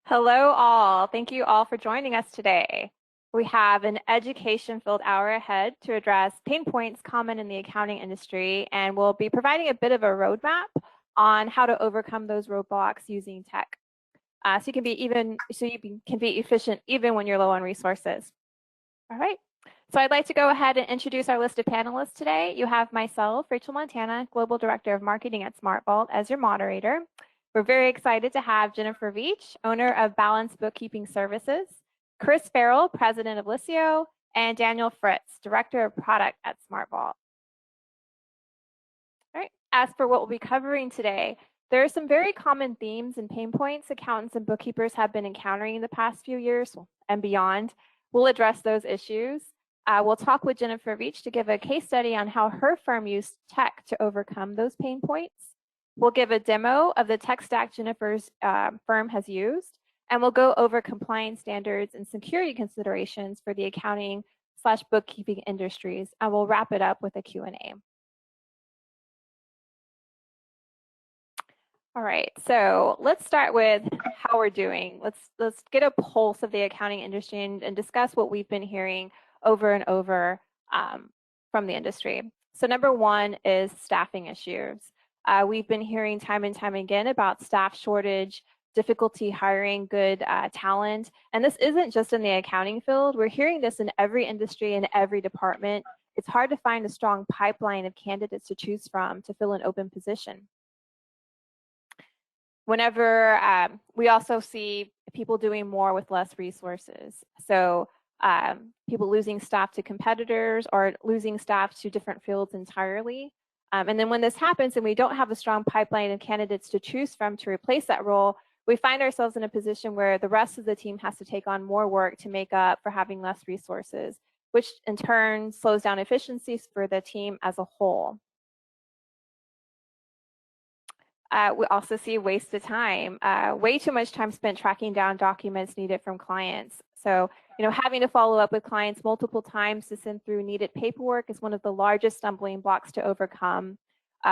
Hello all. Thank you all for joining us today. We have an education-filled hour ahead to address pain points common in the accounting industry, and we'll be providing a bit of a roadmap on how to overcome those roadblocks using tech. So you can be efficient even when you're low on resources. All right. So I'd like to go ahead and introduce our list of panelists today. You have myself, Rachel Montana, Global Director of Marketing at SmartVault, as your moderator. We're very excited to have Jennifer Veach, owner of Balance Bookkeeping Services, Chris Farrell, President of Liscio, and Daniel Fritz, Director of Product at SmartVault. All right. As for what we'll be covering today, there are some very common themes and pain points accountants and bookkeepers have been encountering in the past few years and beyond. We'll address those issues. We'll talk with Jennifer Veach to give a case study on how her firm used tech to overcome those pain points. We'll give a demo of the tech stack Jennifer's firm has used, and we'll go over compliance standards and security considerations for the accounting/bookkeeping industries, and we'll wrap it up with a Q&A. All right, so let's start with how we're doing. Let's get a pulse of the accounting industry and discuss what we've been hearing over and over from the industry. So number one is staffing issues. We've been hearing time and time again about staff shortage, difficulty hiring good talent, and this isn't just in the accounting field. We're hearing this in every industry and every department. It's hard to find a strong pipeline of candidates to choose from to fill an open position. Whenever we also see people doing more with less resources. So people losing staff to competitors or losing staff to different fields entirely. And then when this happens and we don't have a strong pipeline of candidates to choose from to replace that role, we find ourselves in a position where the rest of the team has to take on more work to make up for having less resources, which in turn slows down efficiencies for the team as a whole. We also see wasted time, way too much time spent tracking down documents needed from clients. So, having to follow up with clients multiple times to send through needed paperwork is one of the largest stumbling blocks to overcome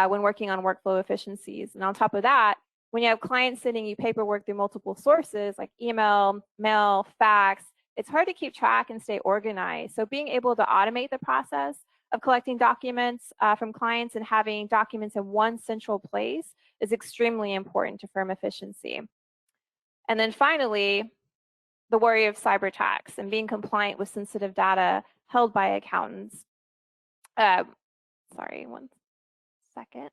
when working on workflow efficiencies. And on top of that, when you have clients sending you paperwork through multiple sources like email, mail, fax, it's hard to keep track and stay organized. So being able to automate the process of collecting documents from clients and having documents in one central place is extremely important to firm efficiency. And then finally, the worry of cyber attacks and being compliant with sensitive data held by accountants. Sorry, one second.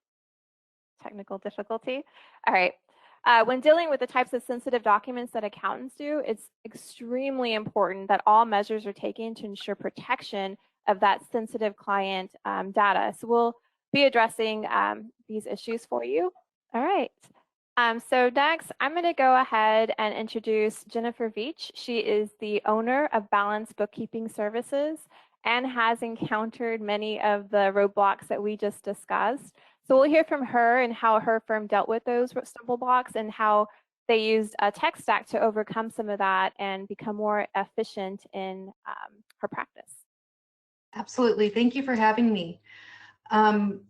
Technical difficulty. All right. When dealing with the types of sensitive documents that accountants do, it's extremely important that all measures are taken to ensure protection of that sensitive client data. So we'll be addressing these issues for you. All right. So next, I'm going to go ahead and introduce Jennifer Veach. She is the owner of Balance Bookkeeping Services and has encountered many of the roadblocks that we just discussed. So we'll hear from her and how her firm dealt with those stumble blocks and how they used a tech stack to overcome some of that and become more efficient in her practice. Absolutely. Thank you for having me.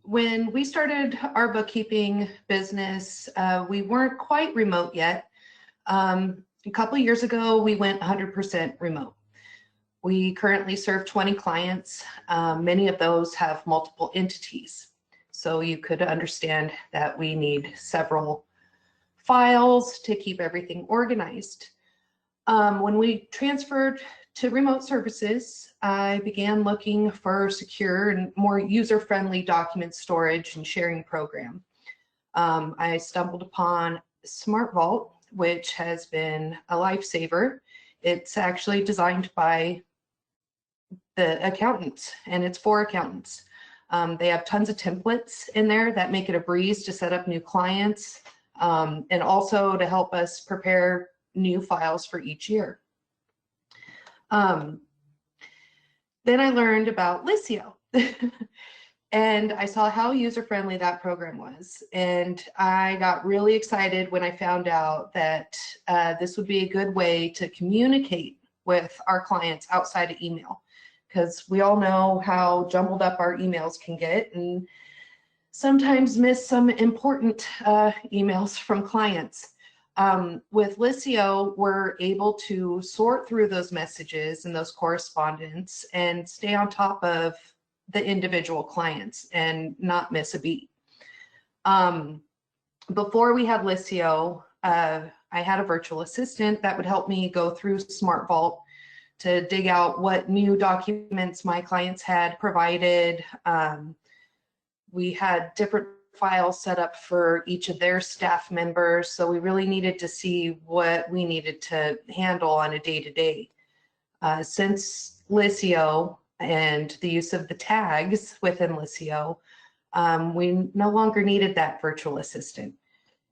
When we started our bookkeeping business, we weren't quite remote yet. A couple of years ago, we went 100% remote. We currently serve 20 clients. Many of those have multiple entities. So you could understand that we need several files to keep everything organized. When we transferred to remote services, I began looking for secure and more user-friendly document storage and sharing program. I stumbled upon SmartVault, which has been a lifesaver. It's actually designed by the accountants, and it's for accountants. They have tons of templates in there that make it a breeze to set up new clients and also to help us prepare new files for each year. Then I learned about Liscio and I saw how user-friendly that program was. And I got really excited when I found out that this would be a good way to communicate with our clients outside of email, because we all know how jumbled up our emails can get and sometimes miss some important emails from clients. With Liscio, we're able to sort through those messages and those correspondence and stay on top of the individual clients and not miss a beat. Before we had Liscio, I had a virtual assistant that would help me go through SmartVault to dig out what new documents my clients had provided. We had different files set up for each of their staff members, so we really needed to see what we needed to handle on a day-to-day. Since Liscio and the use of the tags within Liscio, we no longer needed that virtual assistant.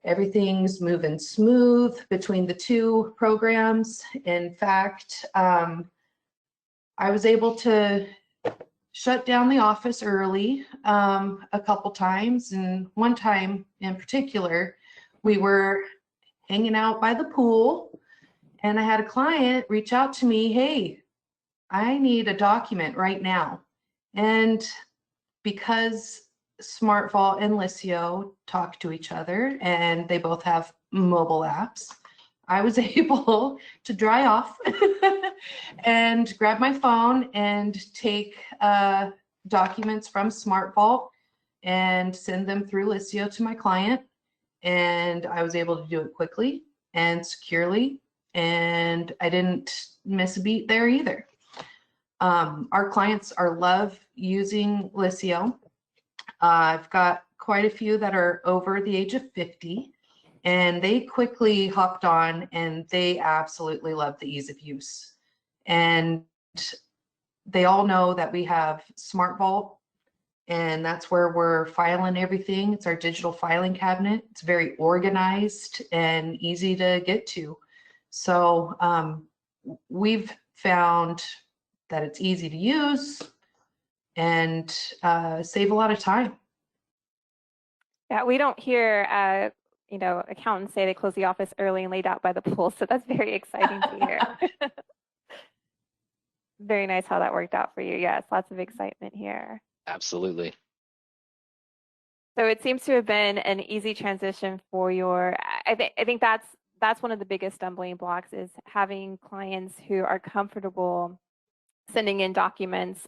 Everything's moving smooth between the two programs. In fact, I was able to shut down the office early a couple times, and one time in particular, we were hanging out by the pool, and I had a client reach out to me, hey, I need a document right now. And because SmartVault and Liscio talk to each other, and they both have mobile apps, I was able to dry off and grab my phone and take documents from SmartVault and send them through Liscio to my client. And I was able to do it quickly and securely, and I didn't miss a beat there either. Our clients love using Liscio. I've got quite a few that are over the age of 50, and they quickly hopped on and they absolutely love the ease of use. And they all know that we have SmartVault, and that's where we're filing everything. It's our digital filing cabinet. It's very organized and easy to get to. So we've found that it's easy to use and save a lot of time. Yeah, we don't hear, accountants say they close the office early and laid out by the pool. So that's very exciting to hear. Very nice how that worked out for you. Yes, lots of excitement here. Absolutely. So it seems to have been an easy transition for your, I think that's one of the biggest stumbling blocks, is having clients who are comfortable sending in documents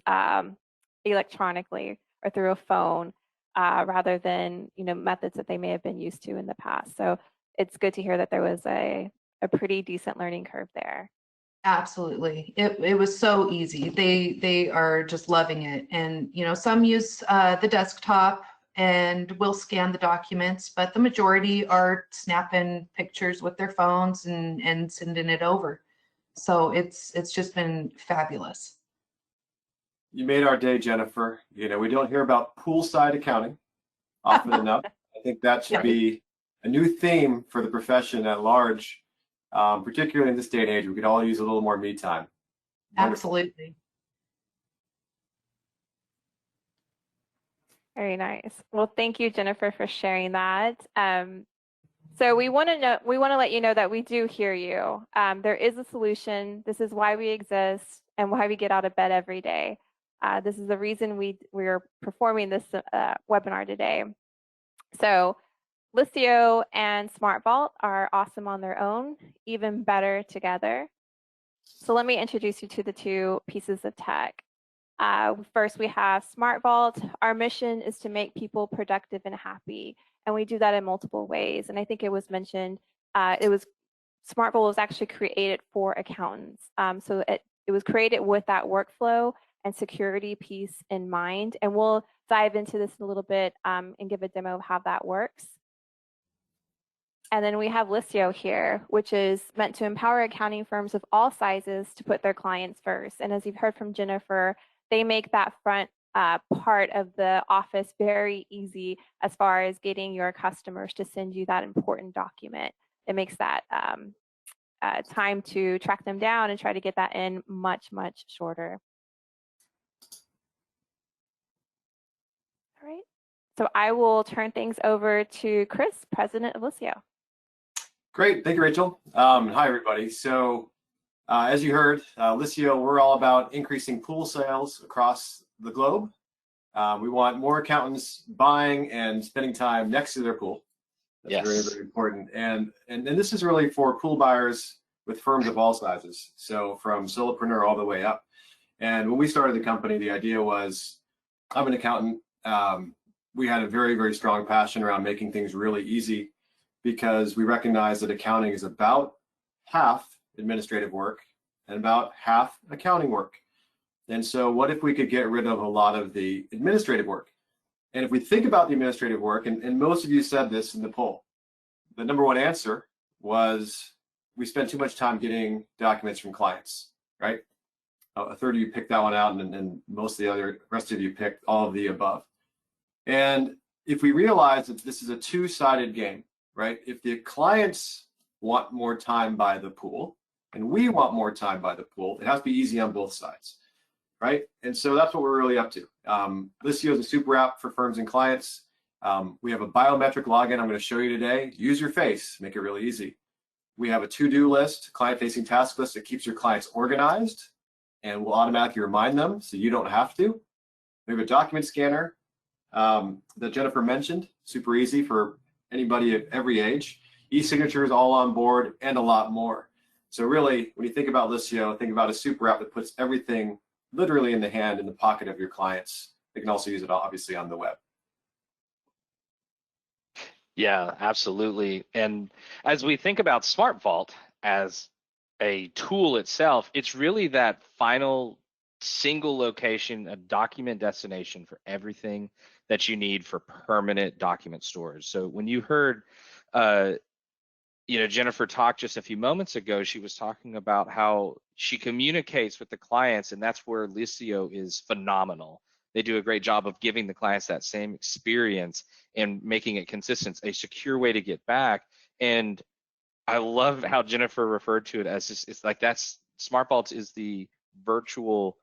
electronically or through a phone rather than methods that they may have been used to in the past. So it's good to hear that there was a pretty decent learning curve there. Absolutely. It was so easy. They are just loving it. And some use the desktop and will scan the documents, but the majority are snapping pictures with their phones and sending it over. So it's just been fabulous. You made our day, Jennifer. We don't hear about poolside accounting often enough. I think that should be a new theme for the profession at large, particularly in this day and age. We could all use a little more me time. Wonderful. Absolutely. Very nice. Well, thank you, Jennifer, for sharing that. So we want to let you know that we do hear you. There is a solution. This is why we exist and why we get out of bed every day. This is the reason we're performing this webinar today. So Liscio and SmartVault are awesome on their own, even better together. So let me introduce you to the two pieces of tech. First, we have SmartVault. Our mission is to make people productive and happy, and we do that in multiple ways. And I think it was mentioned, SmartVault was actually created for accountants. So it was created with that workflow and security piece in mind. And we'll dive into this in a little bit and give a demo of how that works. And then we have Liscio here, which is meant to empower accounting firms of all sizes to put their clients first. And as you've heard from Jennifer, they make that front part of the office very easy as far as getting your customers to send you that important document. It makes that time to track them down and try to get that in much, much shorter. All right, so I will turn things over to Chris, president of Liscio. Great, thank you, Rachel. Hi, everybody. So as you heard, Liscio, we're all about increasing pool sales across the globe. We want more accountants buying and spending time next to their pool. That's yes. very, very important. And this is really for pool buyers with firms of all sizes. So from solopreneur all the way up. And when we started the company, the idea was, I'm an accountant. We had a very, very strong passion around making things really easy because we recognize that accounting is about half administrative work and about half accounting work. And so what if we could get rid of a lot of the administrative work? And if we think about the administrative work, and most of you said this in the poll, the number one answer was we spend too much time getting documents from clients, right? A third of you picked that one out, and most of the rest of you picked all of the above. And if we realize that this is a two-sided game, right? If the clients want more time by the pool and we want more time by the pool, it has to be easy on both sides, right? And so that's what we're really up to. Liscio is a super app for firms and clients. We have a biometric login I'm going to show you today. Use your face, make it really easy. We have a to-do list, client-facing task list that keeps your clients organized and will automatically remind them so you don't have to. We have a document scanner that Jennifer mentioned, super easy for anybody at every age. E-signatures all on board and a lot more. So really, when you think about Liscio, think about a super app that puts everything literally in the hand, in the pocket of your clients. They can also use it obviously on the web. Yeah, absolutely. And as we think about SmartVault as a tool itself, it's really that final single location, a document destination for everything that you need for permanent document storage. So when you heard Jennifer talk just a few moments ago, she was talking about how she communicates with the clients, and that's where Liscio is phenomenal. They do a great job of giving the clients that same experience and making it consistent, a secure way to get back. And I love how Jennifer referred to it as just, it's like that's SmartVault is the virtual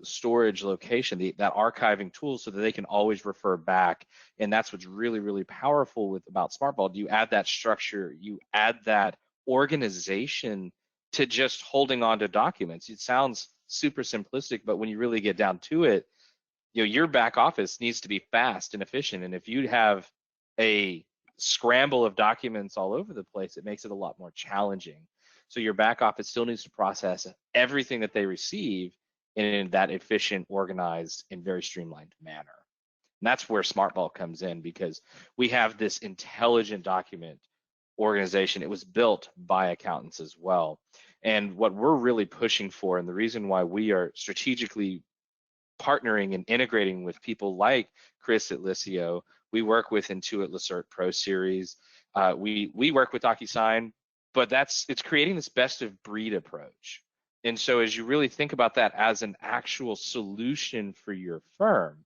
storage location, that archiving tool, so that they can always refer back. And that's what's really, really powerful about SmartVault. You add that structure, you add that organization to just holding on to documents. It sounds super simplistic, but when you really get down to it, your back office needs to be fast and efficient. And if you have a scramble of documents all over the place, it makes it a lot more challenging. So your back office still needs to process everything that they receive in that efficient, organized, and very streamlined manner. And that's where SmartVault comes in, because we have this intelligent document organization. It was built by accountants as well. And what we're really pushing for, and the reason why we are strategically partnering and integrating with people like Chris at Liscio, we work with Intuit Lacert Pro Series, we work with DocuSign, but it's creating this best of breed approach. And so as you really think about that as an actual solution for your firm,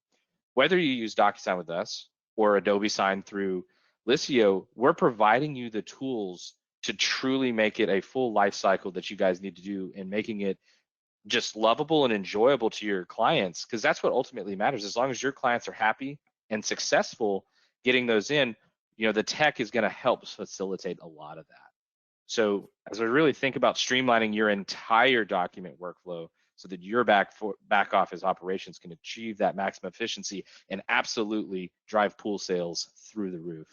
whether you use DocuSign with us or Adobe Sign through Liscio, we're providing you the tools to truly make it a full life cycle that you guys need to do, and making it just lovable and enjoyable to your clients, because that's what ultimately matters. As long as your clients are happy and successful getting those in, the tech is going to help facilitate a lot of that. So as we really think about streamlining your entire document workflow so that your back office operations can achieve that maximum efficiency and absolutely drive pool sales through the roof.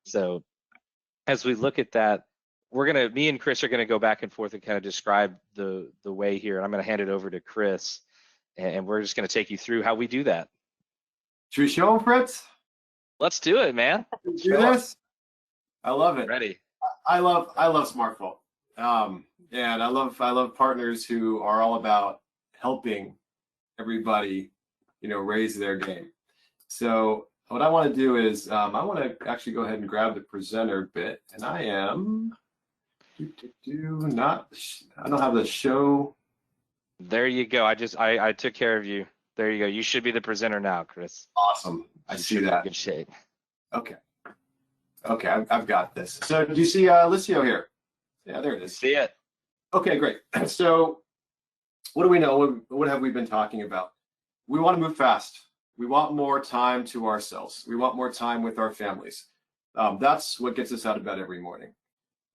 So as we look at that, me and Chris are gonna go back and forth and kind of describe the way here. And I'm gonna hand it over to Chris, and we're just gonna take you through how we do that. Should we show them, Fritz? Let's do it, man. Do this? I love it. Ready. I love SmartVault, and I love partners who are all about helping everybody, raise their game. So what I want to do is I want to actually go ahead and grab the presenter bit, and I am I don't have the show. There you go. I took care of you. There you go. You should be the presenter now, Chris. Awesome. I see that. Good shape. Okay. Okay, I've got this. So do you see Liscio here? Yeah, there it is. See it. Okay, great. So what do we know? What have we been talking about? We want to move fast. We want more time to ourselves. We want more time with our families. That's what gets us out of bed every morning.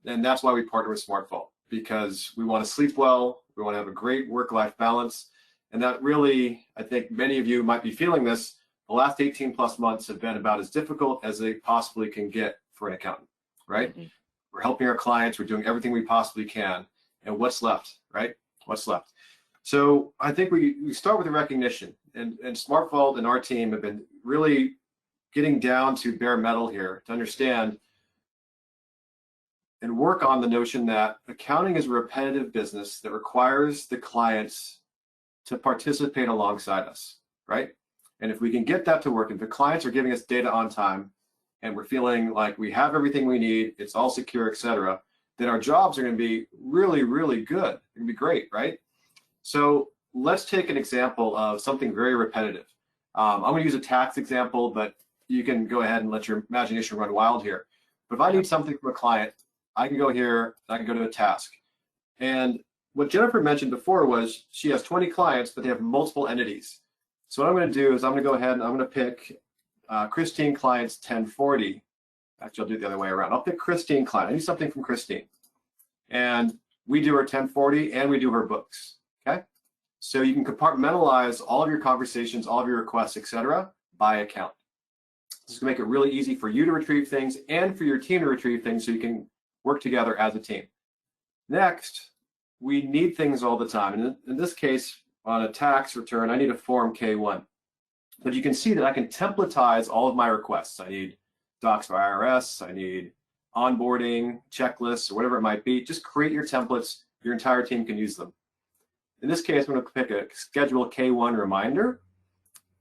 And that's why we partner with SmartVault, because we want to sleep well. We want to have a great work-life balance. And that really, I think many of you might be feeling this. The last 18 plus months have been about as difficult as they possibly can get for an accountant, right? We're helping our clients, we're doing everything we possibly can, and what's left, right? What's left? So I think we start with the recognition, and SmartVault and our team have been really getting down to bare metal here to understand and work on the notion that accounting is a repetitive business that requires the clients to participate alongside us, right? And if we can get that to work, if the clients are giving us data on time and we're feeling like we have everything we need, it's all secure, et cetera, then our jobs are going to be really, really good. They're going to be great, right? So let's take an example of something very repetitive. I'm going to use a tax example, but you can go ahead and let your imagination run wild here. But if I need something from a client, I can go here, I can go to a task. And what Jennifer mentioned before was she has 20 clients, but they have multiple entities. So what I'm going to do is I'm going to go ahead and I'm going to pick Christine clients 1040. Actually, I'll do it the other way around. I'll pick Christine client. I need something from Christine. And we do her 1040 and we do her books, okay? So you can compartmentalize all of your conversations, all of your requests, et cetera, by account. This is going to make it really easy for you to retrieve things and for your team to retrieve things so you can work together as a team. Next, we need things all the time. And in this case, on a tax return, I need a Form K1. But you can see that I can templatize all of my requests. I need docs for IRS, I need onboarding, checklists, or whatever it might be. Just create your templates. Your entire team can use them. In this case, I'm going to pick a schedule K1 reminder.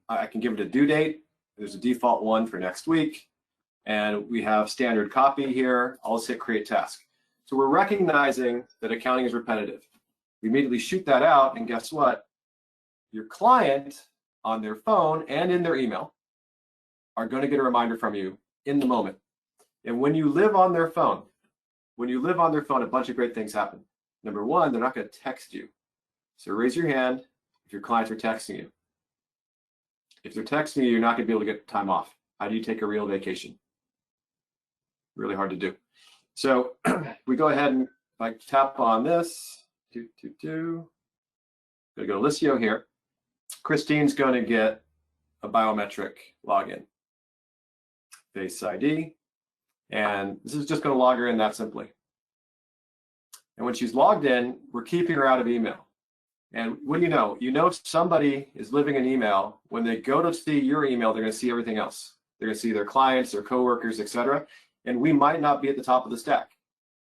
I can give it a due date. There's a default one for next week. And we have standard copy here. I'll just hit create task. So we're recognizing that accounting is repetitive. We immediately shoot that out, and guess what? Your client on their phone and in their email are going to get a reminder from you in the moment. And when you live on their phone, a bunch of great things happen. Number one, they're not going to text you. So raise your hand if your clients are texting you. If they're texting you, you're not going to be able to get time off. How do you take a real vacation? Really hard to do. So we go ahead and like tap on this. Going to go to Liscio here. Christine's going to get a biometric login. Face ID. And this is just going to log her in that simply. And when she's logged in, we're keeping her out of email. And what do you know? You know if somebody is living in email, when they go to see your email, they're going to see everything else. They're going to see their clients, their coworkers, et cetera. And we might not be at the top of the stack.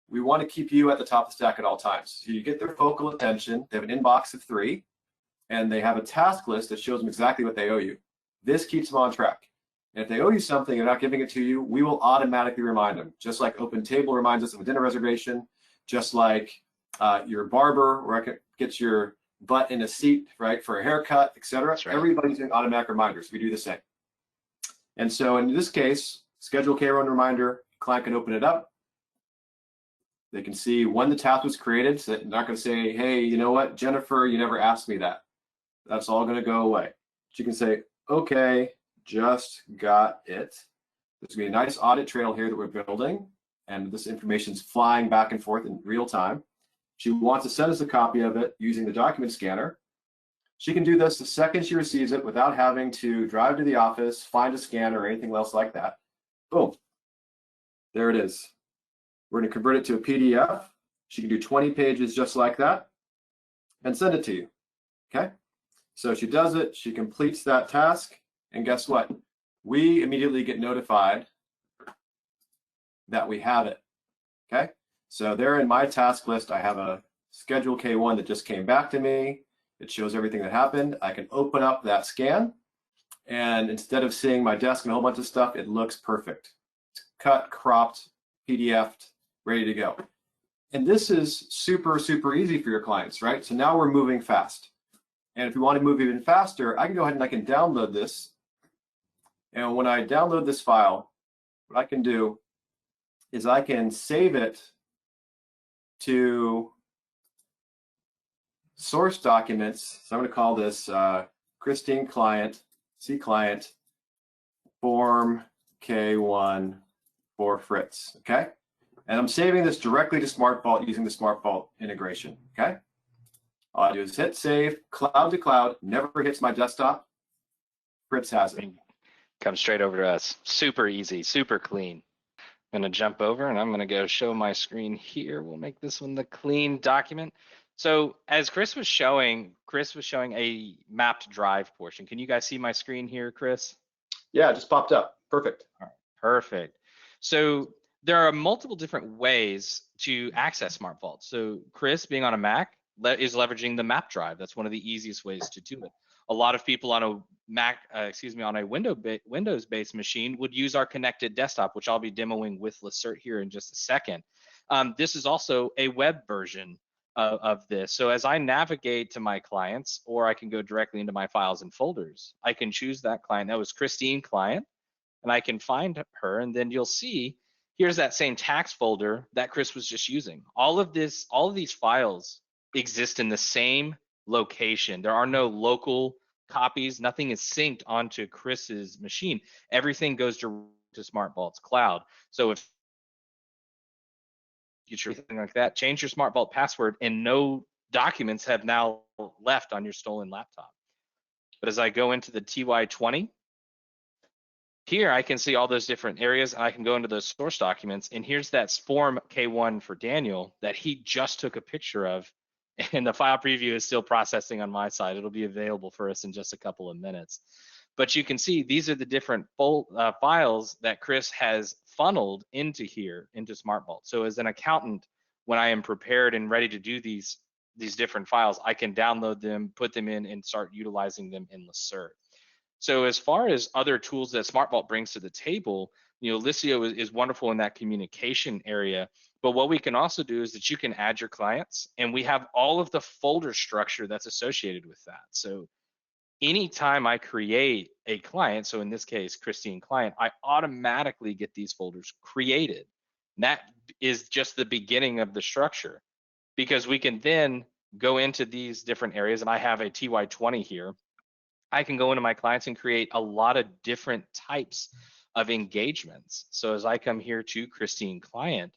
We want to keep you at the top of the stack at all times. So you get their focal attention. They have an inbox of 3, and they have a task list that shows them exactly what they owe you. This keeps them on track. And if they owe you something, they're not giving it to you, we will automatically remind them. Just like Open Table reminds us of a dinner reservation, just like your barber gets your butt in a seat, right, for a haircut, et cetera. Right. Everybody's doing automatic reminders. We do the same. And so in this case, schedule K1 reminder, client can open it up. They can see when the task was created. So they're not going to say, hey, you know what, Jennifer, you never asked me that. That's all going to go away. She can say, okay, just got it. There's going to be a nice audit trail here that we're building, and this information is flying back and forth in real time. She wants to send us a copy of it using the document scanner. She can do this the second she receives it without having to drive to the office, find a scanner, or anything else like that. Boom. There it is. We're going to convert it to a PDF. She can do 20 pages just like that and send it to you. Okay? So she does it. She completes that task. And guess what? We immediately get notified that we have it. Okay? So there in my task list, I have a schedule K1 that just came back to me. It shows everything that happened. I can open up that scan, and instead of seeing my desk and a whole bunch of stuff, it looks perfect. It's cut, cropped, PDF'd, ready to go. And this is super, super easy for your clients, right? So now we're moving fast. And if we want to move even faster, I can go ahead and I can download this. And when I download this file, what I can do is I can save it to source documents. So I'm going to call this Christine client, C client, Form K1 for Fritz, okay? And I'm saving this directly to SmartVault using the SmartVault integration, okay? All I do is hit save, cloud to cloud, never hits my desktop. Fritz has it. Comes straight over to us. Super easy, super clean. I'm going to jump over and I'm going to go show my screen here. We'll make this one the clean document. So as Chris was showing a mapped drive portion. Can you guys see my screen here, Chris? Yeah, it just popped up. Perfect. All right, perfect. So there are multiple different ways to access SmartVault. So Chris, being on a Mac, is leveraging the map drive. That's one of the easiest ways to do it. A lot of people on a Mac, on a Windows-based machine would use our connected desktop, which I'll be demoing with Lacert here in just a second. This is also a web version of this. So as I navigate to my clients, or I can go directly into my files and folders, I can choose that client. That was Christine client, and I can find her, and then you'll see here's that same tax folder that Chris was just using. All of these files exist in the same location. There are no local copies. Nothing is synced onto Chris's machine. Everything goes to SmartVault's cloud. So if you do anything like that, change your SmartVault password and no documents have now left on your stolen laptop. But as I go into the TY20, here I can see all those different areas, and I can go into those source documents, and here's that form K1 for Daniel that he just took a picture of, and the file preview is still processing on my side. It'll be available for us in just a couple of minutes. But you can see these are the different files that Chris has funneled into here, into SmartVault. So as an accountant, when I am prepared and ready to do these different files, I can download them, put them in, and start utilizing them in Lacert. So as far as other tools that SmartVault brings to the table, Liscio is wonderful in that communication area. But what we can also do is that you can add your clients, and we have all of the folder structure that's associated with that. So anytime I create a client, so in this case, Christine client, I automatically get these folders created. And that is just the beginning of the structure, because we can then go into these different areas, and I have a TY20 here. I can go into my clients and create a lot of different types of engagements. So as I come here to Christine client,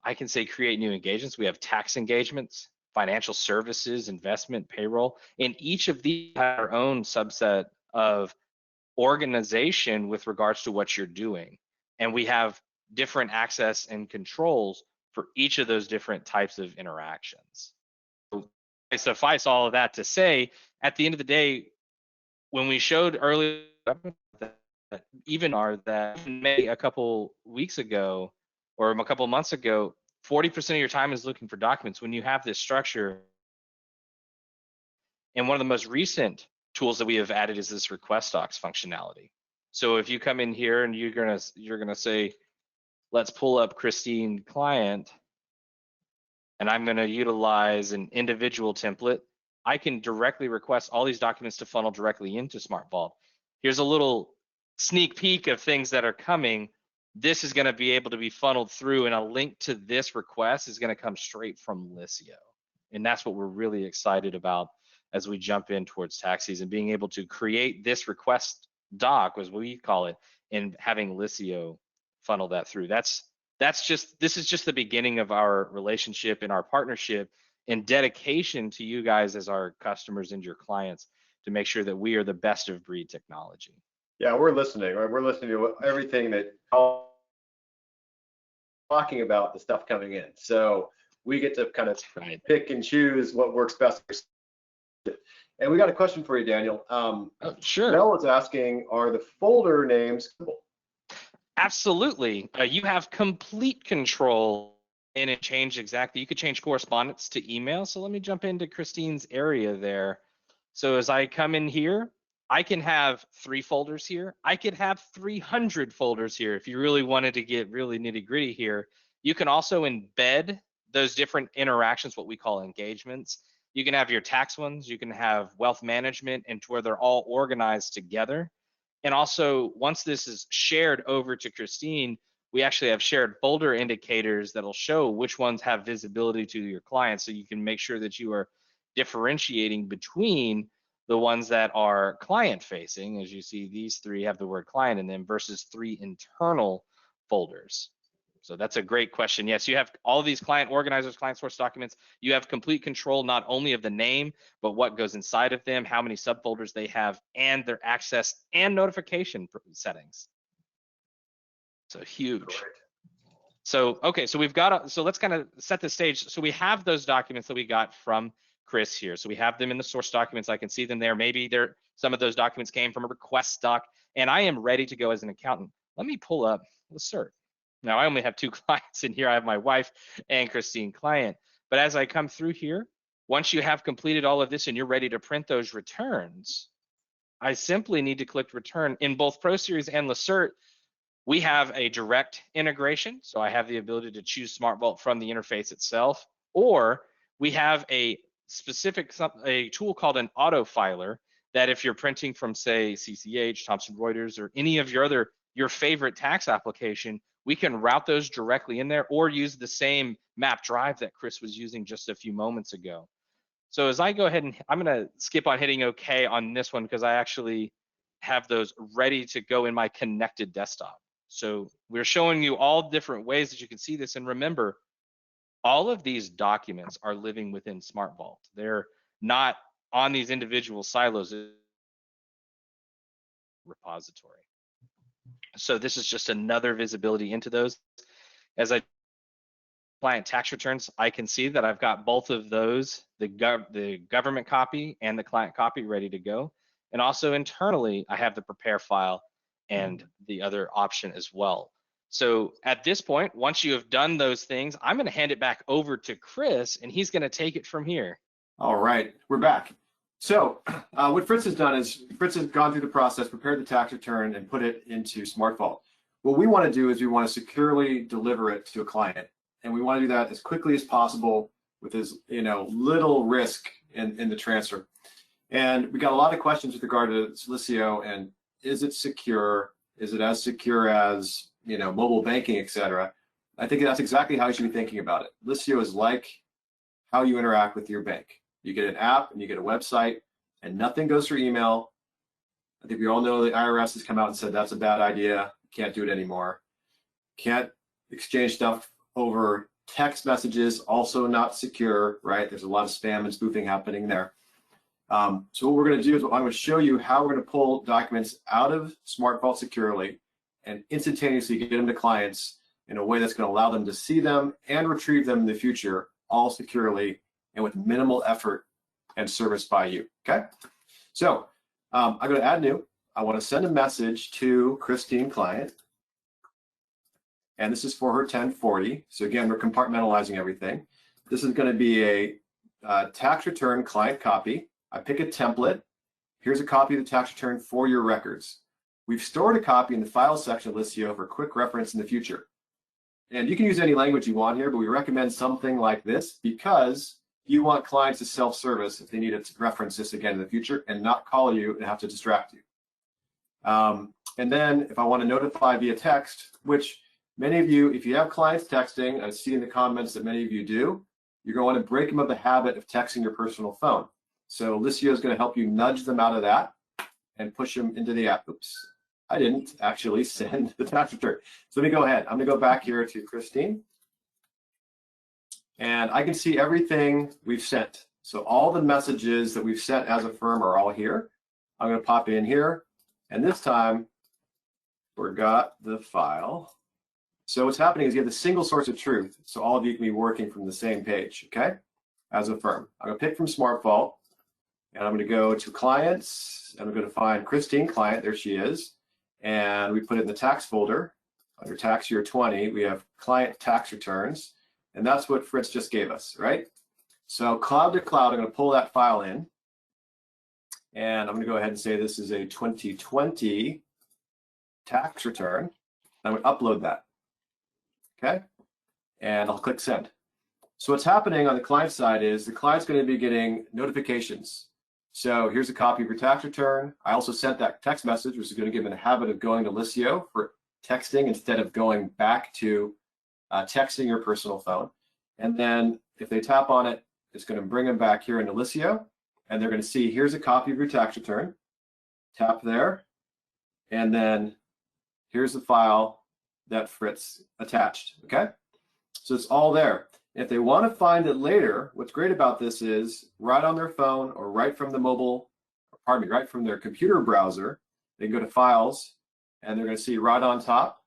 I can say create new engagements. We have tax engagements, financial services, investment, payroll, and each of these have their own subset of organization with regards to what you're doing. And we have different access and controls for each of those different types of interactions. So I suffice all of that to say, at the end of the day, when we showed earlier that maybe a couple weeks ago or a couple months ago, 40% of your time is looking for documents. When you have this structure, and one of the most recent tools that we have added is this request docs functionality. So if you come in here and you're gonna say, let's pull up Christine client, and I'm gonna utilize an individual template, I can directly request all these documents to funnel directly into SmartVault. Here's a little sneak peek of things that are coming. This is going to be able to be funneled through, and a link to this request is going to come straight from Liscio. And that's what we're really excited about as we jump in towards tax season, being able to create this request doc, as we call it, and having Liscio funnel that through. This is just the beginning of our relationship and our partnership and dedication to you guys as our customers and your clients to make sure that we are the best of breed technology. Yeah, we're listening, right? We're listening to everything that talking about the stuff coming in. So we get to kind of pick and choose what works best. And we got a question for you, Daniel. Sure. Mel is asking, are the folder names clickable? Absolutely. You have complete control and it changed exactly. You could change correspondence to email. So let me jump into Christine's area there. So as I come in here, I can have 3 folders here. I could have 300 folders here. If you really wanted to get really nitty gritty here, you can also embed those different interactions, what we call engagements. You can have your tax ones, you can have wealth management, and to where they're all organized together. And also, once this is shared over to Christine, we actually have shared folder indicators that'll show which ones have visibility to your clients, so you can make sure that you are differentiating between the ones that are client facing. As you see, these 3 have the word client in them versus 3 internal folders. So that's a great question. Yes, you have all of these client organizers, client source documents. You have complete control not only of the name, but what goes inside of them, how many subfolders they have, and their access and notification settings. So huge. So, okay, so we've got, so let's kind of set the stage. So we have those documents that we got from Chris here. So we have them in the source documents. I can see them there. Maybe some of those documents came from a request doc, and I am ready to go as an accountant. Let me pull up Liscio. Now I only have 2 clients in here. I have my wife and Christine client. But as I come through here, once you have completed all of this and you're ready to print those returns, I simply need to click return. In both ProSeries and Liscio, we have a direct integration, so I have the ability to choose SmartVault from the interface itself, or we have a specific a tool called an autofiler that if you're printing from, say, CCH, Thomson Reuters, or any of your favorite tax application, we can route those directly in there or use the same map drive that Chris was using just a few moments ago. So as I go ahead and I'm going to skip on hitting OK on this one because I actually have those ready to go in my connected desktop. So we're showing you all different ways that you can see this. And remember, all of these documents are living within SmartVault. They're not on these individual silos repository. So this is just another visibility into those. As I client tax returns, I can see that I've got both of those, the government copy and the client copy ready to go. And also internally, I have the prepare file and the other option as well. So at this point, once you have done those things, I'm going to hand it back over to Chris, and he's going to take it from here. All right, we're back. So what Fritz has done is Fritz has gone through the process, prepared the tax return, and put it into SmartVault. What we want to do is we want to securely deliver it to a client, and we want to do that as quickly as possible with as little risk in the transfer. And we got a lot of questions with regard to Liscio and is it secure? Is it as secure as mobile banking, etc.? I think that's exactly how you should be thinking about it. Liscio is like how you interact with your bank. You get an app and you get a website, and nothing goes through email. I think we all know the IRS has come out and said that's a bad idea. Can't do it anymore. Can't exchange stuff over text messages, also not secure, right? There's a lot of spam and spoofing happening there. So what we're going to do is I'm going to show you how we're going to pull documents out of SmartVault securely and instantaneously get them to clients in a way that's going to allow them to see them and retrieve them in the future, all securely and with minimal effort and service by you, okay? So I'm going to add new. I want to send a message to Christine client, and this is for her 1040. So again, we're compartmentalizing everything. This is going to be a tax return client copy. I pick a template. Here's a copy of the tax return for your records. We've stored a copy in the file section of Liscio for quick reference in the future. And you can use any language you want here, but we recommend something like this because you want clients to self-service if they need to reference this again in the future and not call you and have to distract you. And then if I want to notify via text, which many of you, if you have clients texting, I see in the comments that many of you do, you're going to want to break them of the habit of texting your personal phone. So Liscio is going to help you nudge them out of that and push them into the app. Oops, I didn't actually send the tax return. So let me go ahead. I'm going to go back here to Christine. And I can see everything we've sent. So all the messages that we've sent as a firm are all here. I'm going to pop in here. And this time, forgot the file. So what's happening is you have the single source of truth. So all of you can be working from the same page, okay? As a firm. I'm going to pick from SmartVault. And I'm going to go to clients. I'm going to find Christine client. There she is. And we put it in the tax folder. Under tax year 20, we have client tax returns. And that's what Fritz just gave us, right? So cloud to cloud, I'm going to pull that file in. And I'm going to go ahead and say this is a 2020 tax return. I'm going to upload that. Okay? And I'll click send. So what's happening on the client side is the client's going to be getting notifications. So here's a copy of your tax return. I also sent that text message, which is going to give them a habit of going to Liscio for texting instead of going back to texting your personal phone. And then if they tap on it, it's going to bring them back here into Liscio. And they're going to see, here's a copy of your tax return. Tap there. And then here's the file that Fritz attached, okay? So it's all there. If they want to find it later, what's great about this is right on their phone or right from the mobile, pardon me, right from their computer browser, they can go to files and they're going to see right on top,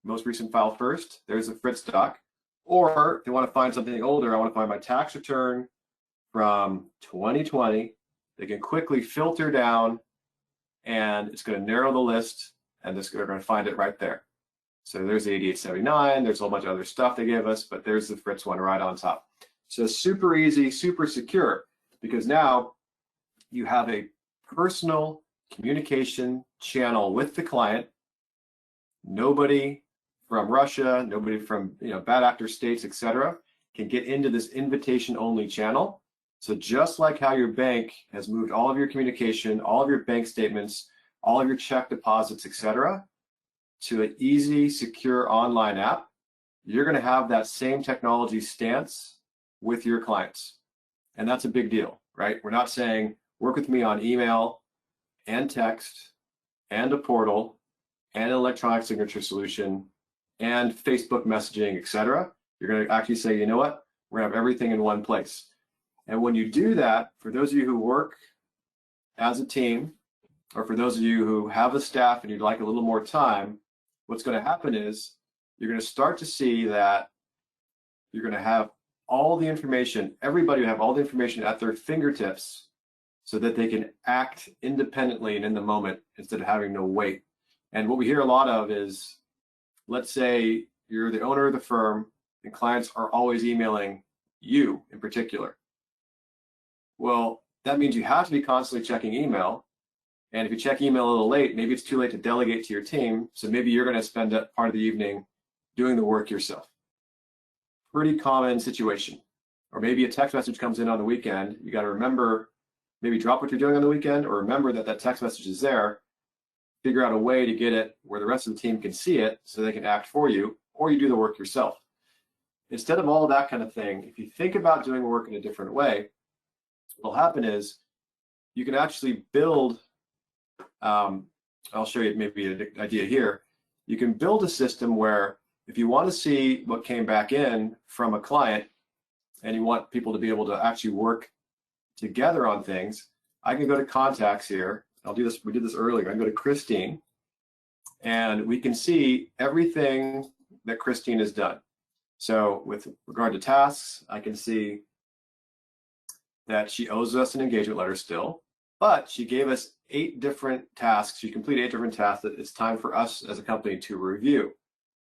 most recent file first. There's the Fritz doc. Or if they want to find something older, I want to find my tax return from 2020. They can quickly filter down, and it's going to narrow the list, and they're going to find it right there. So there's the 8879. There's a whole bunch of other stuff they gave us, but there's the Fritz one right on top. So super easy, super secure, because now you have a personal communication channel with the client. Nobody from Russia, nobody from bad actor states, etc., can get into this invitation-only channel. So just like how your bank has moved all of your communication, all of your bank statements, all of your check deposits, etc., to an easy, secure online app, you're going to have that same technology stance with your clients. And that's a big deal, right? We're not saying work with me on email and text and a portal and an electronic signature solution and Facebook messaging, etc. You're going to actually say, you know what? We're going to have everything in one place. And when you do that, for those of you who work as a team, or for those of you who have a staff and you'd like a little more time, what's going to happen is you're going to start to see that you're going to have all the information, everybody will have all the information at their fingertips so that they can act independently and in the moment instead of having to wait. And what we hear a lot of is, let's say you're the owner of the firm and clients are always emailing you in particular. Well, that means you have to be constantly checking email. And if you check email a little late, maybe it's too late to delegate to your team. So maybe you're going to spend part of the evening doing the work yourself. Pretty common situation. Or maybe a text message comes in on the weekend. You got to remember, maybe drop what you're doing on the weekend, or remember that that text message is there. Figure out a way to get it where the rest of the team can see it so they can act for you, or you do the work yourself. Instead of all of that kind of thing, if you think about doing work in a different way, what will happen is you can actually build, I'll show you maybe an idea here. You can build a system where if you want to see what came back in from a client and you want people to be able to actually work together on things, I can go to contacts here. I'll do this, we did this earlier. I can go to Christine and we can see everything that Christine has done. So with regard to tasks, I can see that she owes us an engagement letter still, but she gave us 8 different tasks. She completed 8 different tasks that it's time for us as a company to review.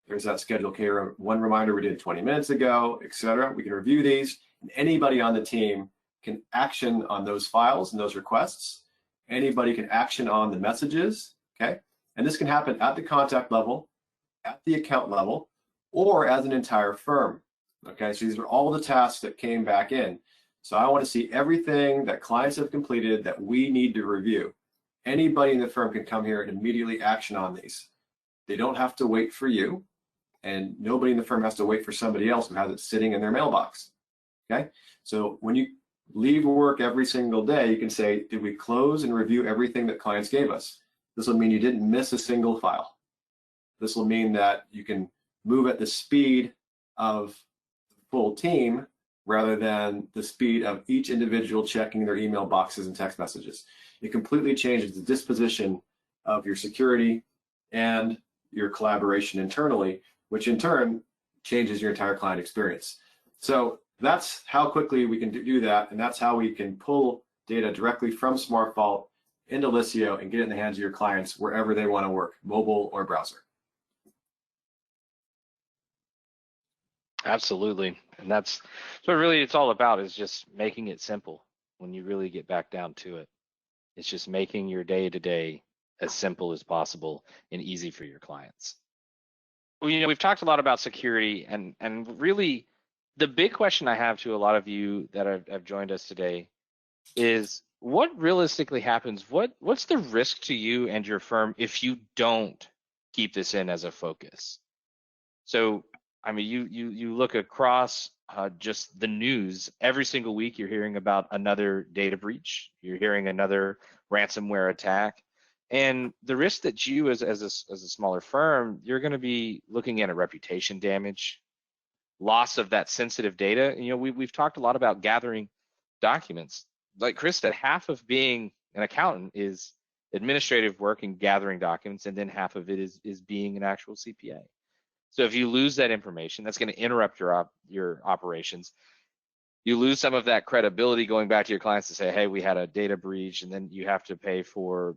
There's that schedule here, one reminder we did 20 minutes ago, etc. We can review these, and anybody on the team can action on those files and those requests. Anybody can action on the messages, okay? And this can happen at the contact level, at the account level, or as an entire firm, okay? So these are all the tasks that came back in. So I want to see everything that clients have completed that we need to review. Anybody in the firm can come here and immediately action on these. They don't have to wait for you, and nobody in the firm has to wait for somebody else who has it sitting in their mailbox, okay? So when you leave work every single day, you can say, did we close and review everything that clients gave us? This will mean you didn't miss a single file. This will mean that you can move at the speed of the full team rather than the speed of each individual checking their email boxes and text messages. It completely changes the disposition of your security and your collaboration internally, which in turn changes your entire client experience. So that's how quickly we can do that, and that's how we can pull data directly from SmartVault into Liscio and get it in the hands of your clients wherever they want to work, mobile or browser. Absolutely. And that's what really it's all about, is just making it simple when you really get back down to it. It's just making your day-to-day as simple as possible and easy for your clients. Well, we've talked a lot about security, and really the big question I have to a lot of you that have joined us today is, what realistically happens? What's the risk to you and your firm if you don't keep this in as a focus? So, I mean, you look across just the news every single week. You're hearing about another data breach. You're hearing another ransomware attack, and the risk that you, as a smaller firm, you're going to be looking at a reputation damage, loss of that sensitive data. We've talked a lot about gathering documents. Like Chris said, half of being an accountant is administrative work and gathering documents, and then half of it is being an actual CPA. So if you lose that information, that's going to interrupt your operations. You lose some of that credibility going back to your clients to say, hey, we had a data breach, and then you have to pay for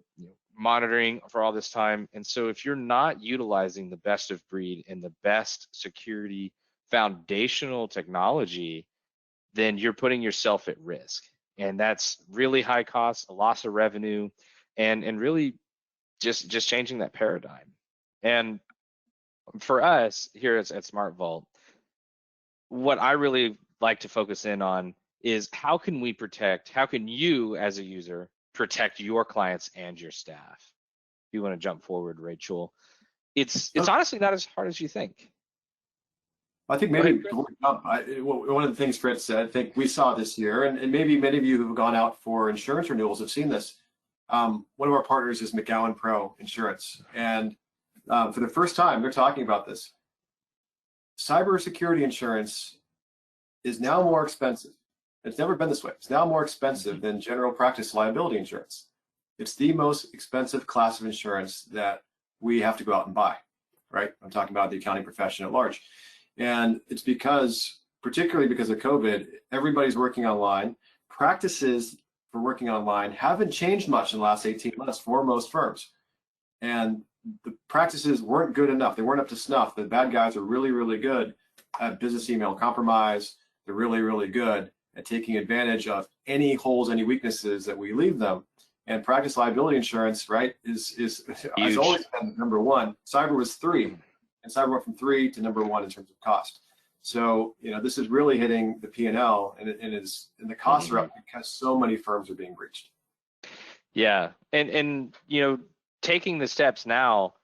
monitoring for all this time. And so if you're not utilizing the best of breed and the best security foundational technology, then you're putting yourself at risk. And that's really high cost, a loss of revenue, and really just changing that paradigm. And for us here at SmartVault, what I really like to focus in on is how can you as a user protect your clients and your staff? If you want to jump forward, Rachel, it's honestly not as hard as you think. I think maybe one of the things Fred said, I think we saw this year, and maybe many of you who have gone out for insurance renewals have seen this. One of our partners is McGowan Pro Insurance, and for the first time, they're talking about this. Cybersecurity insurance is now more expensive. It's never been this way. It's now more expensive than general practice liability insurance. It's the most expensive class of insurance that we have to go out and buy, right? I'm talking about the accounting profession at large. And it's particularly because of COVID, everybody's working online. Practices for working online haven't changed much in the last 18 months for most firms. And the practices weren't good enough. They weren't up to snuff. The bad guys are really, really good at business email compromise. They're really, really good at taking advantage of any holes, any weaknesses that we leave them. And practice liability insurance, right, has always been number one. Cyber was 3. And cyber went from 3 to number 1 in terms of cost. So, this is really hitting the P&L, and the costs are up because so many firms are being breached. Yeah, and taking the steps now,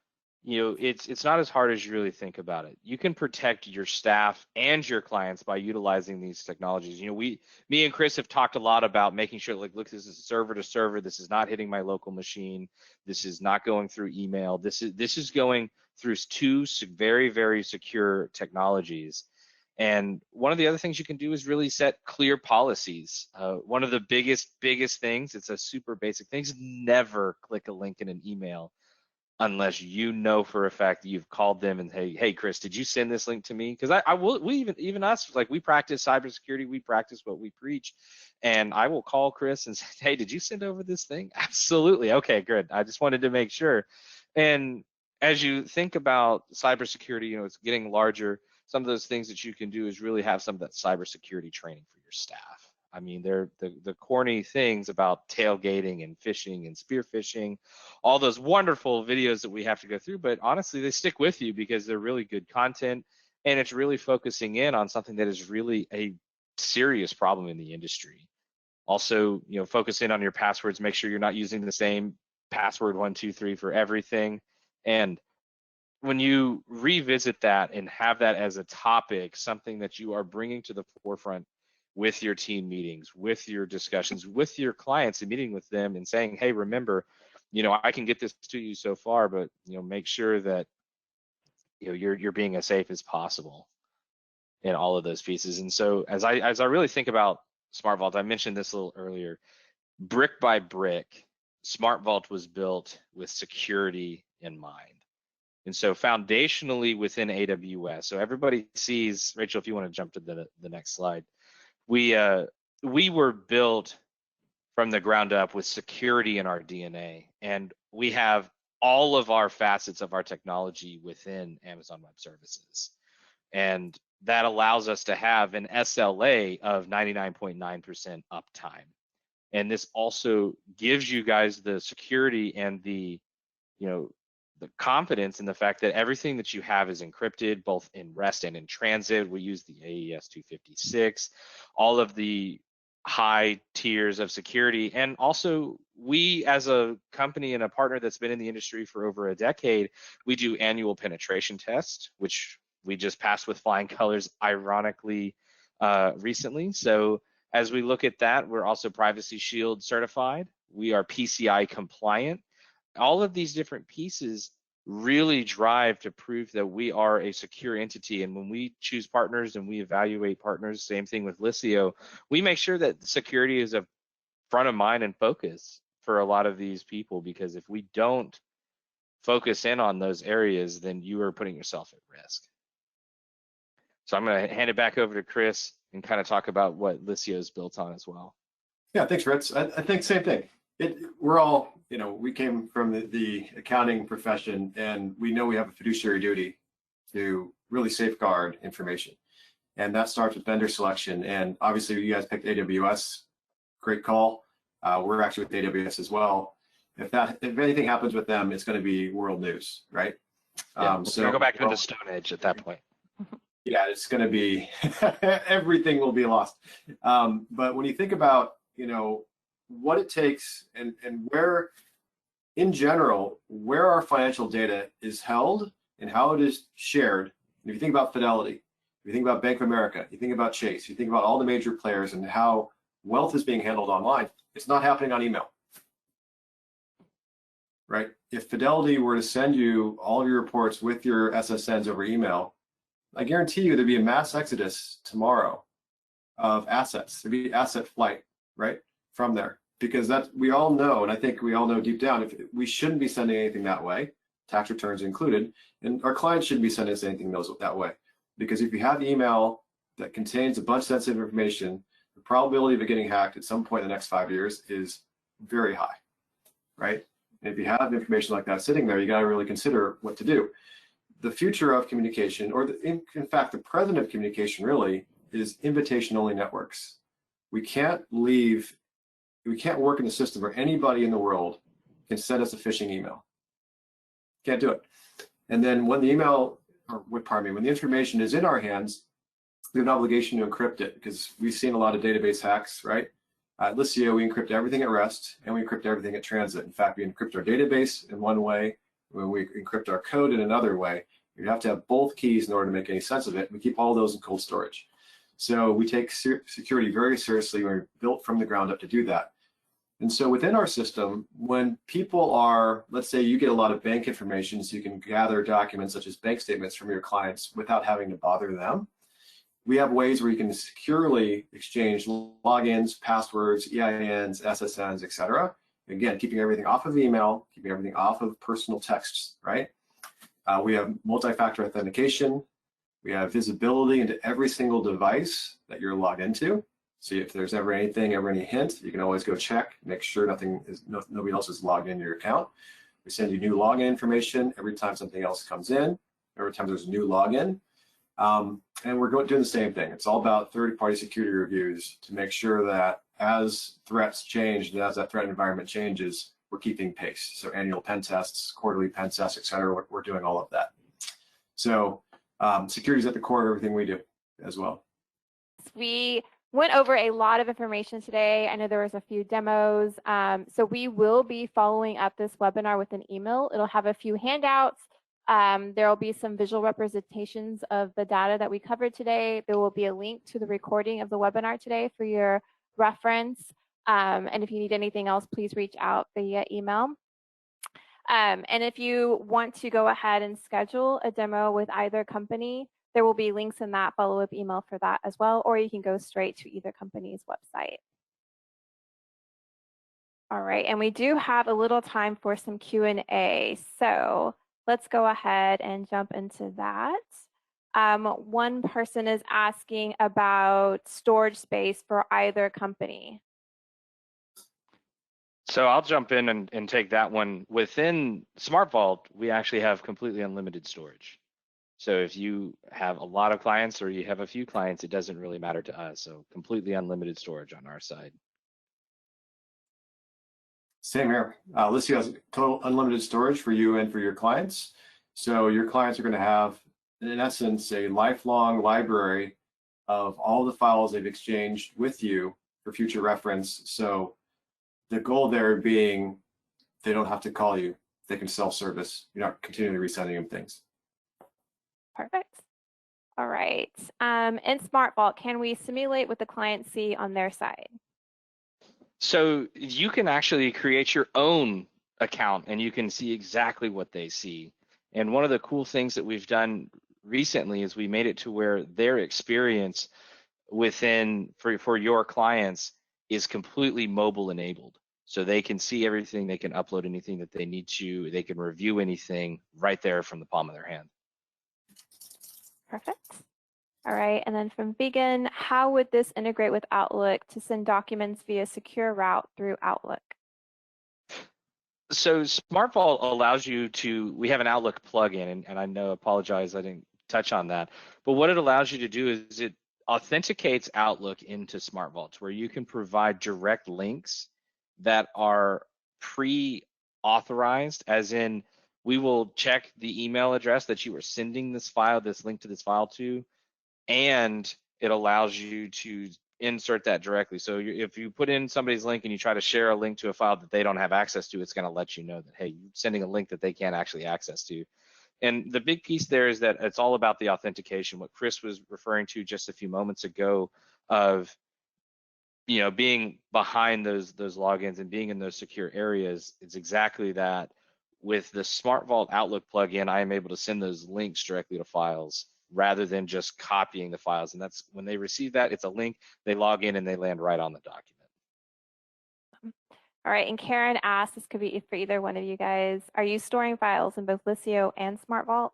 it's not as hard as you really think about it. You can protect your staff and your clients by utilizing these technologies. Me and Chris have talked a lot about making sure, like, look, this is server to server. This is not hitting my local machine. This is not going through email. This is going through 2 very, very secure technologies. And one of the other things you can do is really set clear policies. One of the biggest things, it's a super basic thing, is never click a link in an email unless you know for a fact that you've called them and hey Chris, did you send this link to me? Because even us, like, we practice cybersecurity, we practice what we preach, and I will call Chris and say, hey, did you send over this thing? Absolutely. Okay, good. I just wanted to make sure. And as you think about cybersecurity, it's getting larger. Some of those things that you can do is really have some of that cybersecurity training for your staff. I mean, they're the corny things about tailgating and phishing and spear phishing, all those wonderful videos that we have to go through, but honestly, they stick with you because they're really good content, and it's really focusing in on something that is really a serious problem in the industry. Also, focus in on your passwords, make sure you're not using the same password 1, 2, 3 for everything. And when you revisit that and have that as a topic, something that you are bringing to the forefront with your team meetings, with your discussions, with your clients, and meeting with them and saying, hey, remember, I can get this to you so far, but make sure that you're being as safe as possible in all of those pieces. And so as I really think about SmartVault, I mentioned this a little earlier, brick by brick, SmartVault was built with security in mind. And so foundationally within AWS, so everybody sees, Rachel, if you want to jump to the next slide, we were built from the ground up with security in our DNA, and we have all of our facets of our technology within Amazon Web Services. And that allows us to have an SLA of 99.9% uptime. And this also gives you guys the security and the confidence in the fact that everything that you have is encrypted, both in rest and in transit. We use the AES 256, all of the high tiers of security. And also, we as a company and a partner that's been in the industry for over a decade, we do annual penetration tests, which we just passed with flying colors, ironically, recently. So as we look at that, we're also Privacy Shield certified. We are PCI compliant. All of these different pieces really drive to prove that we are a secure entity. And when we choose partners and we evaluate partners, same thing with Liscio, we make sure that security is a front of mind and focus for a lot of these people, because if we don't focus in on those areas, then you are putting yourself at risk. So I'm going to hand it back over to Chris and kind of talk about what Liscio is built on as well. Yeah, thanks, Ritz. I think same thing. We're all, we came from the accounting profession, and we know we have a fiduciary duty to really safeguard information. And that starts with vendor selection. And obviously, you guys picked AWS. Great call. We're actually with AWS as well. If anything happens with them, it's going to be world news, right? Yeah, So we'll go back to the Stone Age at that point. Yeah, it's going to be everything will be lost. But when you think about what it takes and where, in general, where our financial data is held and how it is shared. And if you think about Fidelity, if you think about Bank of America, you think about Chase, you think about all the major players and how wealth is being handled online, it's not happening on email, right? If Fidelity were to send you all of your reports with your SSNs over email, I guarantee you there'd be a mass exodus tomorrow of assets. There'd be asset flight, right, from there. Because we all know, and I think we all know deep down, if we shouldn't be sending anything that way, tax returns included, and our clients shouldn't be sending us anything that way. Because if you have email that contains a bunch of sensitive information, the probability of it getting hacked at some point in the next 5 years is very high, right? And if you have information like that sitting there, you got to really consider what to do. The future of communication, or in fact, the present of communication really is invitation-only networks. We can't work in a system where anybody in the world can send us a phishing email. Can't do it. And then when the when the information is in our hands, we have an obligation to encrypt it, because we've seen a lot of database hacks, right? At Liscio, we encrypt everything at rest and we encrypt everything at transit. In fact, we encrypt our database in one way, when we encrypt our code in another way. You have to have both keys in order to make any sense of it. We keep all those in cold storage. So we take security very seriously. We're built from the ground up to do that. And so within our system, when people are, let's say you get a lot of bank information, so you can gather documents such as bank statements from your clients without having to bother them. We have ways where you can securely exchange logins, passwords, EINs, SSNs, etc. Again, keeping everything off of email, keeping everything off of personal texts, right? We have multi-factor authentication. We have visibility into every single device that you're logged into. So if there's ever any hint, you can always go check, make sure nobody else is logged into your account. We send you new login information every time something else comes in, every time there's a new login. And we're doing the same thing. It's all about third-party security reviews to make sure that as threats change and as that threat environment changes, we're keeping pace. So annual pen tests, quarterly pen tests, et cetera, we're doing all of that. So security is at the core of everything we do as well. We went over a lot of information today. I know there was a few demos. So we will be following up this webinar with an email. It'll have a few handouts. There will be some visual representations of the data that we covered today. There will be a link to the recording of the webinar today for your reference. And if you need anything else, please reach out via email. And if you want to go ahead and schedule a demo with either company, there will be links in that follow-up email for that as well, or you can go straight to either company's website. All right, and we do have a little time for some Q&A. So let's go ahead and jump into that. One person is asking about storage space for either company. So I'll jump in and take that one. Within SmartVault, we actually have completely unlimited storage. So if you have a lot of clients or you have a few clients, it doesn't really matter to us. So completely unlimited storage on our side. Same here. Liscio has total unlimited storage for you and for your clients. So your clients are going to have, in essence, a lifelong library of all the files they've exchanged with you for future reference. So the goal there being they don't have to call you. They can self-service. You're not continually resending them things. Perfect. All right. In SmartVault, can we simulate what the clients see on their side? So you can actually create your own account and you can see exactly what they see. And one of the cool things that we've done recently is we made it to where their experience for your clients is completely mobile enabled. So they can see everything, they can upload anything that they need to, they can review anything right there from the palm of their hand. Perfect. All right, and then from Vegan, how would this integrate with Outlook to send documents via secure route through Outlook? So SmartVault allows you to, we have an Outlook plugin, and I know, apologize, I didn't touch on that, but what it allows you to do is it authenticates Outlook into SmartVault, where you can provide direct links that are pre-authorized, as in we will check the email address that you are sending this file, this link to this file to, and it allows you to insert that directly. So if you put in somebody's link and you try to share a link to a file that they don't have access to, it's going to let you know that, hey, you're sending a link that they can't actually access to. And the big piece there is that it's all about the authentication. What Chris was referring to just a few moments ago of, you know, being behind those logins and being in those secure areas, it's exactly that. With the SmartVault Outlook plugin, I am able to send those links directly to files rather than just copying the files. And that's when they receive that, it's a link, they log in and they land right on the document. All right, and Karen asked, this could be for either one of you guys, are you storing files in both Liscio and SmartVault?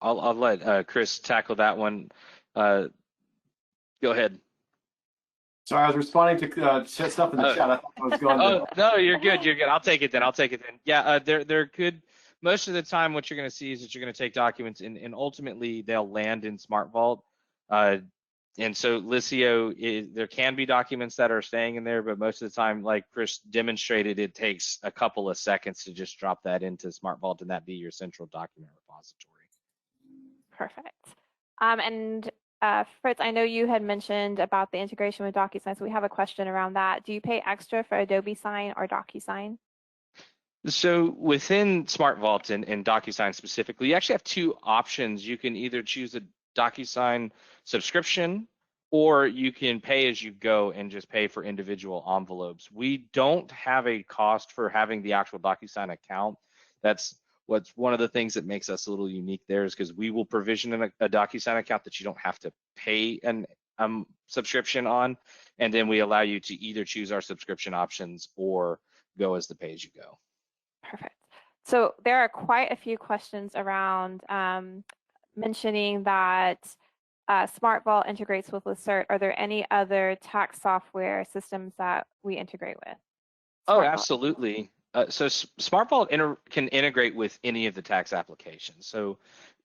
I'll let Chris tackle that one. Go ahead. Sorry, I was responding to stuff in the chat. I thought I was going Oh, no, you're good. You're good. I'll take it then. Yeah, there could, most of the time what you're going to see is that you're going to take documents and ultimately they'll land in SmartVault. And so Liscio, there can be documents that are staying in there, but most of the time, like Chris demonstrated, it takes a couple of seconds to just drop that into SmartVault and that be your central document repository. Perfect. And Fritz, I know you had mentioned about the integration with DocuSign, so we have a question around that. Do you pay extra for Adobe Sign or DocuSign? So within SmartVault and DocuSign specifically, you actually have two options. You can either choose a DocuSign subscription, or you can pay as you go and just pay for individual envelopes. We don't have a cost for having the actual DocuSign account. That's what's one of the things that makes us a little unique there, is because we will provision a DocuSign account that you don't have to pay an subscription on, and then we allow you to either choose our subscription options or go as the pay-as-you-go. Perfect. So there are quite a few questions around mentioning that SmartVault integrates with Lacert. Are there any other tax software systems that we integrate with? Oh, absolutely. So SmartVault can integrate with any of the tax applications. So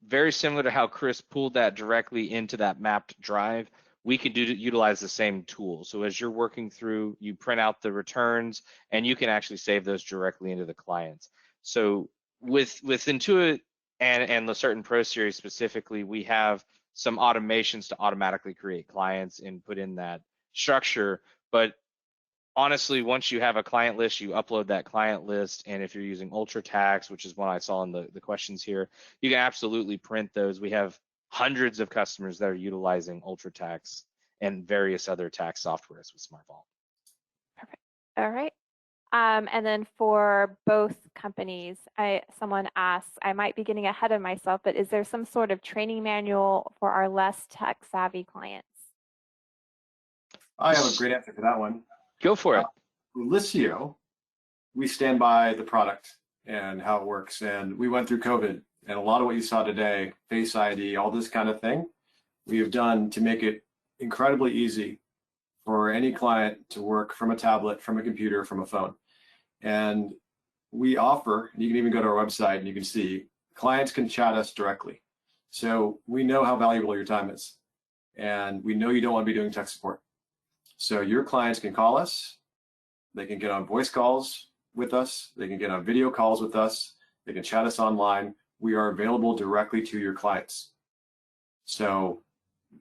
very similar to how Chris pulled that directly into that mapped drive, we can utilize the same tool. So as you're working through, you print out the returns and you can actually save those directly into the clients. So with Intuit and Lacert and Pro Series specifically, we have some automations to automatically create clients and put in that structure. But honestly, once you have a client list, you upload that client list. And if you're using UltraTax, which is one I saw in the questions here, you can absolutely print those. We have hundreds of customers that are utilizing UltraTax and various other tax softwares with SmartVault. Perfect. All right. And then for both companies, someone asks, I might be getting ahead of myself, but is there some sort of training manual for our less tech-savvy clients? I have a great answer for that one. Go for it. With Liscio, we stand by the product and how it works. And we went through COVID, and a lot of what you saw today, Face ID, all this kind of thing, we have done to make it incredibly easy for any client to work from a tablet, from a computer, from a phone. And we offer, and you can even go to our website and you can see, clients can chat us directly. So we know how valuable your time is. And we know you don't want to be doing tech support. So your clients can call us, they can get on voice calls with us, they can get on video calls with us, they can chat us online. We are available directly to your clients. So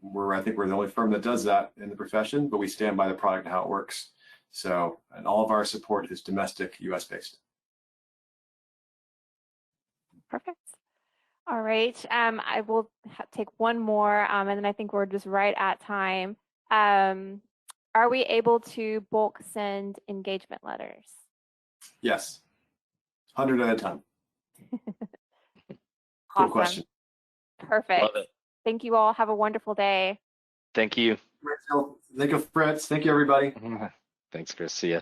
I think we're the only firm that does that in the profession, but we stand by the product and how it works. So, and all of our support is domestic, US based. Perfect. All right. I will take one more, and then I think we're just right at time. Are we able to bulk send engagement letters? Yes, 100 at a time. Awesome. Cool question. Perfect. Love it. Thank you all. Have a wonderful day. Thank you. Thank you, Fritz. Thank you, everybody. Thanks, Chris. See ya.